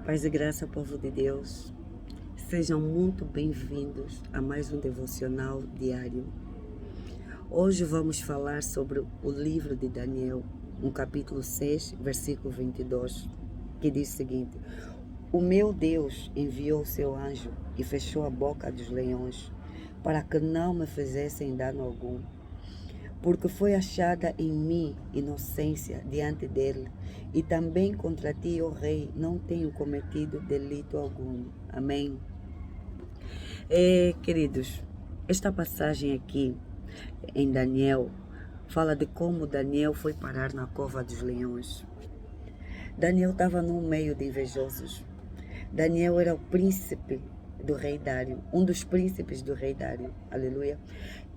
Paz e graça, povo de Deus. Sejam muito bem-vindos a mais um devocional diário. Hoje vamos falar sobre o livro de Daniel, no capítulo 6, versículo 22, que diz o seguinte: O meu Deus enviou o seu anjo e fechou a boca dos leões, para que não me fizessem dano algum. Porque foi achada em mim inocência diante dele, e também contra ti, ó rei, não tenho cometido delito algum. Amém. Queridos, esta passagem aqui em Daniel fala de como Daniel foi parar na cova dos leões. Daniel estava no meio de invejosos. Daniel era o príncipe do rei Dário, um dos príncipes do rei Dário, aleluia.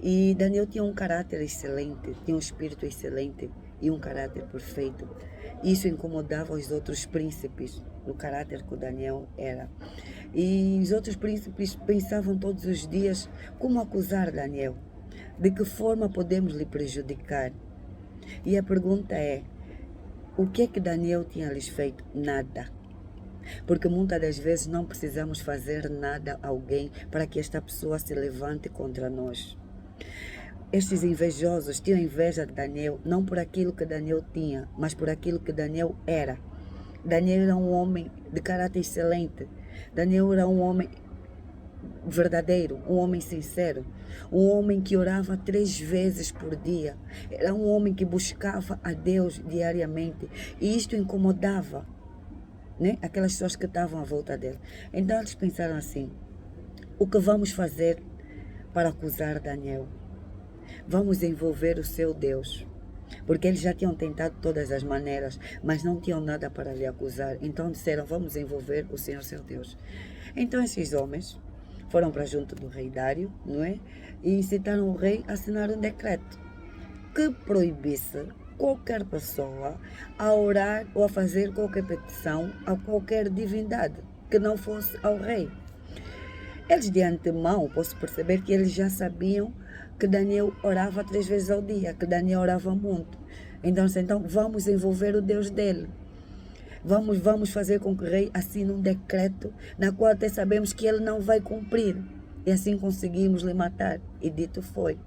E Daniel tinha um caráter excelente, tinha um espírito excelente e um caráter perfeito. Isso incomodava os outros príncipes, o caráter que o Daniel era. E os outros príncipes pensavam todos os dias como acusar Daniel, de que forma podemos lhe prejudicar. E a pergunta é, o que é que Daniel tinha lhes feito? Nada. Porque muitas das vezes não precisamos fazer nada a alguém para que esta pessoa se levante contra nós. Estes invejosos tinham inveja de Daniel, não por aquilo que Daniel tinha, mas por aquilo que Daniel era. Daniel era um homem de caráter excelente. Daniel era um homem verdadeiro, um homem sincero, um homem que orava 3 vezes por dia. Era um homem que buscava a Deus diariamente. E isto incomodava, né, aquelas pessoas que estavam à volta dele. Então eles pensaram assim: o que vamos fazer para acusar Daniel? Vamos envolver o seu Deus. Porque eles já tinham tentado todas as maneiras, mas não tinham nada para lhe acusar. Então disseram: vamos envolver o Senhor seu Deus. Então esses homens foram para junto do rei Dário, não é? E incitaram o rei a assinar um decreto que proibisse qualquer pessoa a orar ou a fazer qualquer petição a qualquer divindade que não fosse ao rei. Eles de antemão, posso perceber que eles já sabiam que Daniel orava 3 vezes ao dia, que Daniel orava muito. Então vamos envolver o Deus dele. Vamos fazer com que o rei assine um decreto, na qual até sabemos que ele não vai cumprir. E assim conseguimos lhe matar. E dito foi.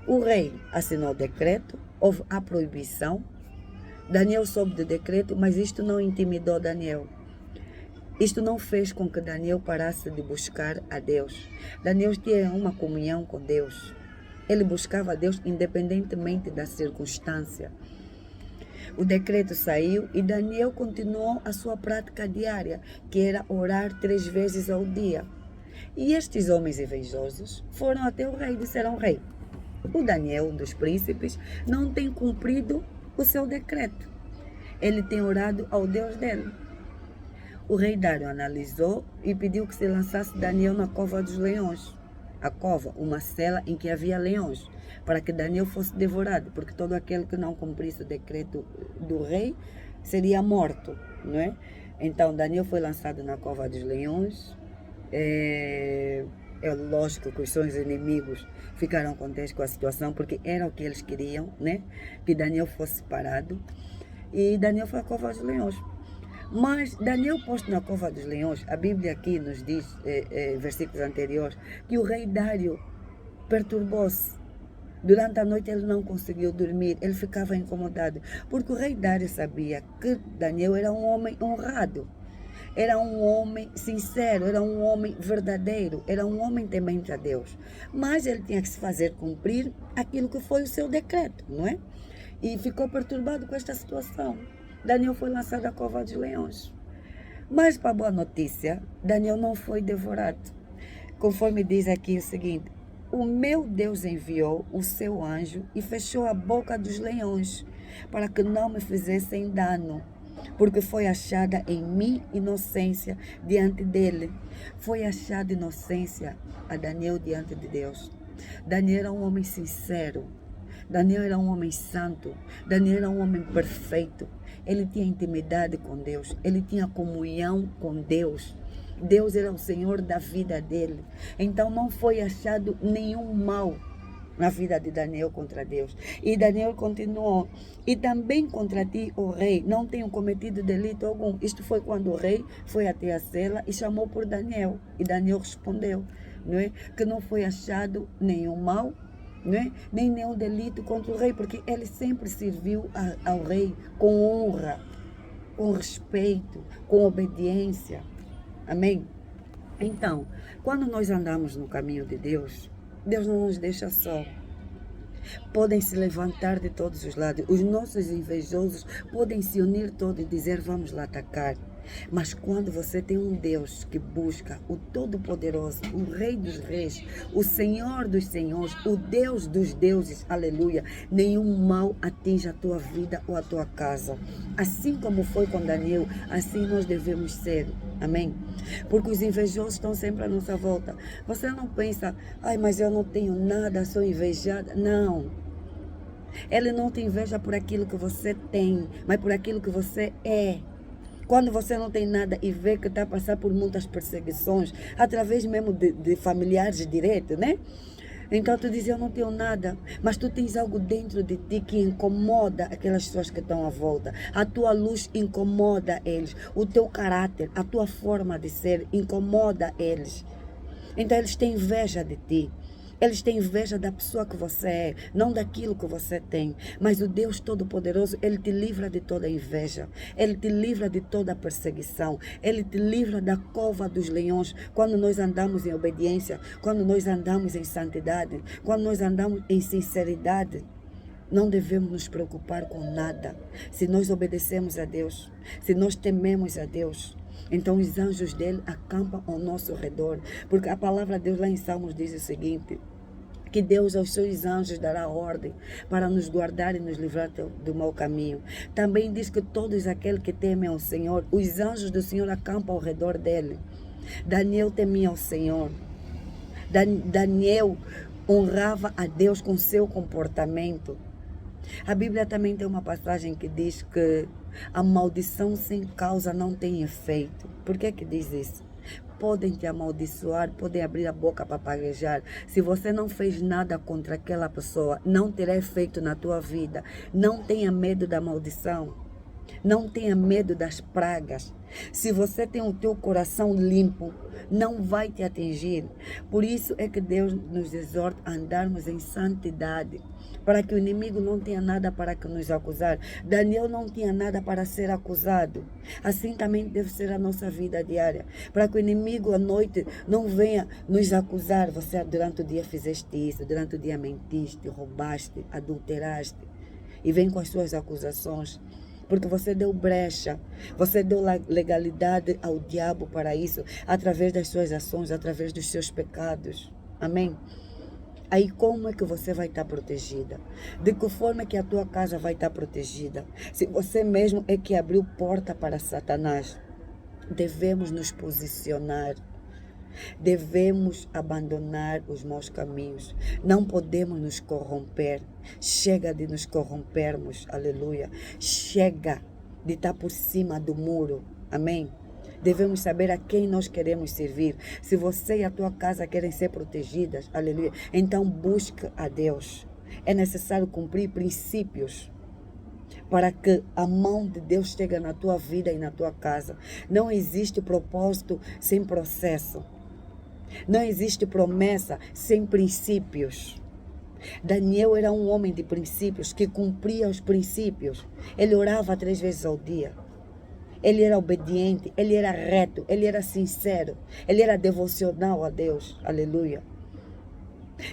O rei assinou o decreto, houve a proibição. Daniel soube do decreto, mas isto não intimidou Daniel. Isto não fez com que Daniel parasse de buscar a Deus. Daniel tinha uma comunhão com Deus. Ele buscava a Deus independentemente da circunstância. O decreto saiu e Daniel continuou a sua prática diária, que era orar 3 vezes ao dia. E estes homens invejosos foram até o rei e disseram: rei, o Daniel, um dos príncipes, não tem cumprido o seu decreto. Ele tem orado ao Deus dele. O rei Dário analisou e pediu que se lançasse Daniel na cova dos leões. A cova, uma cela em que havia leões, para que Daniel fosse devorado, porque todo aquele que não cumprisse o decreto do rei seria morto, não é? Então Daniel foi lançado na cova dos leões. É lógico que os seus inimigos ficaram contentes com a situação, porque era o que eles queriam, né? Que Daniel fosse parado. E Daniel foi à cova dos leões. Mas Daniel posto na cova dos leões, a Bíblia aqui nos diz, versículos anteriores, que o rei Dário perturbou-se. Durante a noite ele não conseguiu dormir, ele ficava incomodado, porque o rei Dário sabia que Daniel era um homem honrado, era um homem sincero, era um homem verdadeiro, era um homem temente a Deus. Mas ele tinha que se fazer cumprir aquilo que foi o seu decreto, não é? E ficou perturbado com esta situação. Daniel foi lançado à cova dos leões. Mas, para a boa notícia, Daniel não foi devorado. Conforme diz aqui o seguinte: o meu Deus enviou o seu anjo e fechou a boca dos leões, para que não me fizessem dano, porque foi achada em mim inocência diante dele. Foi achada inocência a Daniel diante de Deus. Daniel era um homem sincero. Daniel era um homem santo. Daniel era um homem perfeito. Ele tinha intimidade com Deus. Ele tinha comunhão com Deus. Deus era o Senhor da vida dele. Então não foi achado nenhum mal na vida de Daniel contra Deus. E Daniel continuou: e também contra ti, ó rei, não tenho cometido delito algum. Isto foi quando o rei foi até a cela e chamou por Daniel. E Daniel respondeu, não é, que não foi achado nenhum mal, não é, nem nenhum delito contra o rei, porque ele sempre serviu ao rei com honra, com respeito, com obediência. Amém? Então, quando nós andamos no caminho de Deus, Deus não nos deixa só. Podem se levantar de todos os lados. Os nossos invejosos podem se unir todos e dizer, vamos lá atacar. Mas quando você tem um Deus que busca o Todo-Poderoso, o Rei dos Reis, o Senhor dos Senhores, o Deus dos deuses, aleluia, nenhum mal atinge a tua vida ou a tua casa. Assim como foi com Daniel, assim nós devemos ser. Amém? Porque os invejosos estão sempre à nossa volta. Você não pensa, ai, mas eu não tenho nada, sou invejada. Não. Ele não te inveja por aquilo que você tem, mas por aquilo que você é. Quando você não tem nada e vê que está a passar por muitas perseguições, através mesmo de familiares diretos, né? Então tu diz, eu não tenho nada, mas tu tens algo dentro de ti que incomoda aquelas pessoas que estão à volta. A tua luz incomoda eles, o teu caráter, a tua forma de ser incomoda eles. Então eles têm inveja de ti. Eles têm inveja da pessoa que você é, não daquilo que você tem. Mas o Deus Todo-Poderoso, Ele te livra de toda inveja. Ele te livra de toda perseguição. Ele te livra da cova dos leões. Quando nós andamos em obediência, quando nós andamos em santidade, quando nós andamos em sinceridade, não devemos nos preocupar com nada. Se nós obedecemos a Deus, se nós tememos a Deus, então os anjos dele acampam ao nosso redor. Porque a palavra de Deus lá em Salmos diz o seguinte, que Deus aos seus anjos dará ordem para nos guardar e nos livrar do mau caminho. Também diz que todos aqueles que temem ao Senhor, os anjos do Senhor acampam ao redor dele. Daniel temia ao Senhor. Daniel honrava a Deus com seu comportamento. A Bíblia também tem uma passagem que diz que a maldição sem causa não tem efeito. Por que diz isso? Podem te amaldiçoar, podem abrir a boca para paguejar. Se você não fez nada contra aquela pessoa, não terá efeito na tua vida. Não tenha medo da maldição. Não tenha medo das pragas. Se você tem o teu coração limpo, não vai te atingir. Por isso é que Deus nos exorta a andarmos em santidade, para que o inimigo não tenha nada para que nos acusar. Daniel não tinha nada para ser acusado. Assim também deve ser a nossa vida diária, para que o inimigo à noite não venha nos acusar. Você durante o dia fizeste isso, durante o dia mentiste, roubaste, adulteraste, e vem com as suas acusações. Porque você deu brecha, você deu legalidade ao diabo para isso, através das suas ações, através dos seus pecados. Amém? Aí como é que você vai estar protegida? De que forma é que a tua casa vai estar protegida? Se você mesmo é que abriu porta para Satanás, devemos nos posicionar. Devemos abandonar os maus caminhos. Não podemos nos corromper. Chega de nos corrompermos. Aleluia. Chega de estar por cima do muro. Amém? Devemos saber a quem nós queremos servir. Se você e a tua casa querem ser protegidas, aleluia, então busque a Deus. É necessário cumprir princípios para que a mão de Deus chegue na tua vida e na tua casa. Não existe propósito sem processo. Não existe promessa sem princípios. Daniel era um homem de princípios, que cumpria os princípios. Ele orava 3 vezes ao dia. Ele era obediente, ele era reto, ele era sincero, ele era devocional a Deus. Aleluia.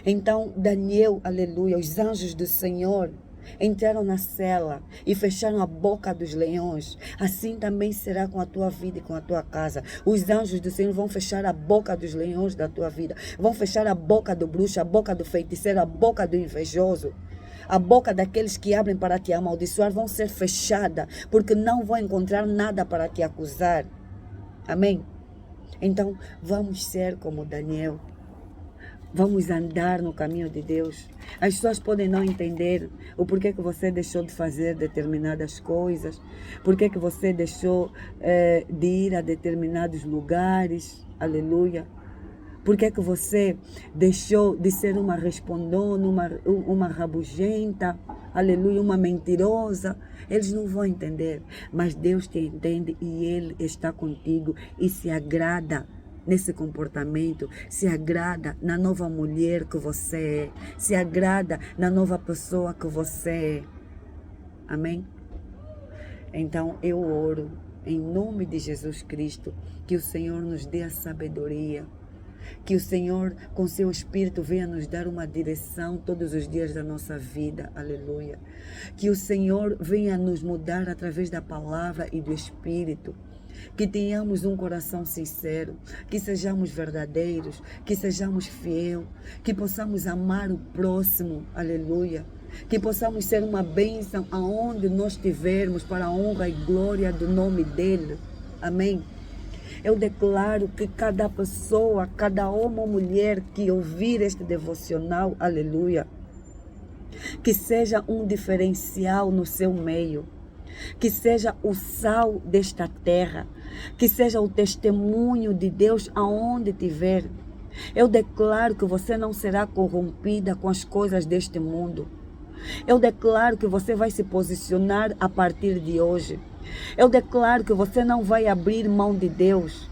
Então, Daniel, aleluia, os anjos do Senhor entraram na cela e fecharam a boca dos leões. Assim também será com a tua vida e com a tua casa. Os anjos do Senhor vão fechar a boca dos leões da tua vida. Vão fechar a boca do bruxo, a boca do feiticeiro, a boca do invejoso. A boca daqueles que abrem para te amaldiçoar vão ser fechada, porque não vão encontrar nada para te acusar. Amém? Então, vamos ser como Daniel. Vamos andar no caminho de Deus. As pessoas podem não entender o porquê que você deixou de fazer determinadas coisas, porquê que você deixou de ir a determinados lugares, aleluia. Por que é que você deixou de ser uma respondona, uma rabugenta, aleluia, uma mentirosa? Eles não vão entender, mas Deus te entende e Ele está contigo e se agrada nesse comportamento, se agrada na nova mulher que você é, se agrada na nova pessoa que você é. Amém? Então eu oro em nome de Jesus Cristo, que o Senhor nos dê a sabedoria, que o Senhor com seu Espírito venha nos dar uma direção todos os dias da nossa vida, aleluia. Que o Senhor venha nos mudar através da palavra e do Espírito. Que tenhamos um coração sincero, que sejamos verdadeiros, que sejamos fiéis, que possamos amar o próximo, aleluia. Que possamos ser uma bênção aonde nós estivermos para a honra e glória do nome dEle. Amém. Eu declaro que cada pessoa, cada homem ou mulher que ouvir este devocional, aleluia, que seja um diferencial no seu meio, que seja o sal desta terra, que seja o testemunho de Deus aonde estiver. Eu declaro que você não será corrompida com as coisas deste mundo. Eu declaro que você vai se posicionar a partir de hoje. Eu declaro que você não vai abrir mão de Deus.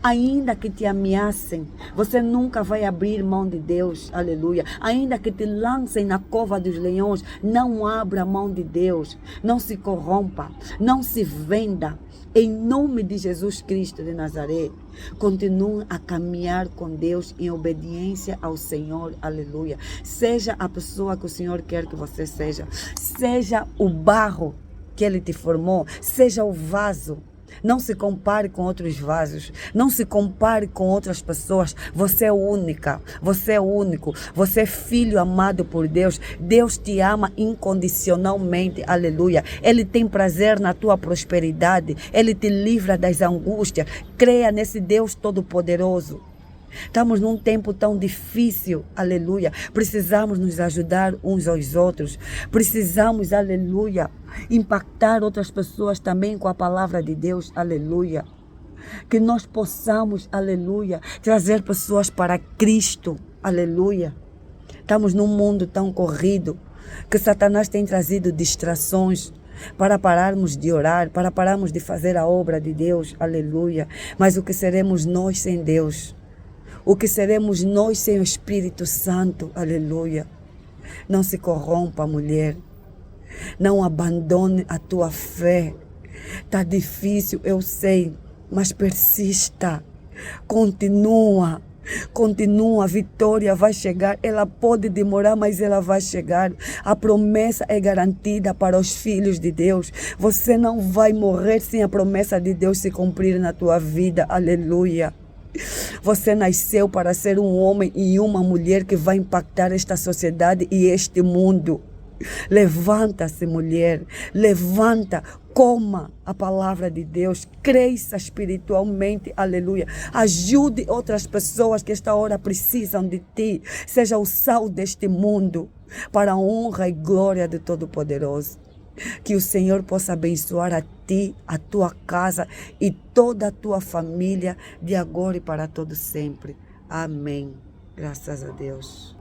Ainda que te ameacem, você nunca vai abrir mão de Deus, aleluia. Ainda que te lancem na cova dos leões, não abra mão de Deus. Não se corrompa, não se venda. Em nome de Jesus Cristo de Nazaré, continue a caminhar com Deus em obediência ao Senhor, aleluia. Seja a pessoa que o Senhor quer que você seja. Seja o barro que Ele te formou, seja o vaso. Não se compare com outros vasos. Não se compare com outras pessoas. Você é única. Você é único. Você é filho amado por Deus. Deus te ama incondicionalmente. Aleluia. Ele tem prazer na tua prosperidade. Ele te livra das angústias. Creia nesse Deus Todo-Poderoso. Estamos num tempo tão difícil, aleluia. Precisamos nos ajudar uns aos outros. Precisamos, aleluia, impactar outras pessoas também com a palavra de Deus, aleluia. Que nós possamos, aleluia, trazer pessoas para Cristo, aleluia. Estamos num mundo tão corrido que Satanás tem trazido distrações para pararmos de orar, para pararmos de fazer a obra de Deus, aleluia. Mas o que seremos nós sem Deus? O que seremos nós sem o Espírito Santo? Aleluia. Não se corrompa, mulher. Não abandone a tua fé. Está difícil, eu sei, mas persista. Continua. Continua, a vitória vai chegar. Ela pode demorar, mas ela vai chegar. A promessa é garantida para os filhos de Deus. Você não vai morrer sem a promessa de Deus se cumprir na tua vida. Aleluia. Você nasceu para ser um homem e uma mulher que vai impactar esta sociedade e este mundo. Levanta-se, mulher. Levanta. Coma a palavra de Deus. Cresça espiritualmente. Aleluia. Ajude outras pessoas que esta hora precisam de ti. Seja o sal deste mundo para a honra e glória do Todo-Poderoso. Que o Senhor possa abençoar a ti, a tua casa e toda a tua família de agora e para todo sempre. Amém. Graças a Deus.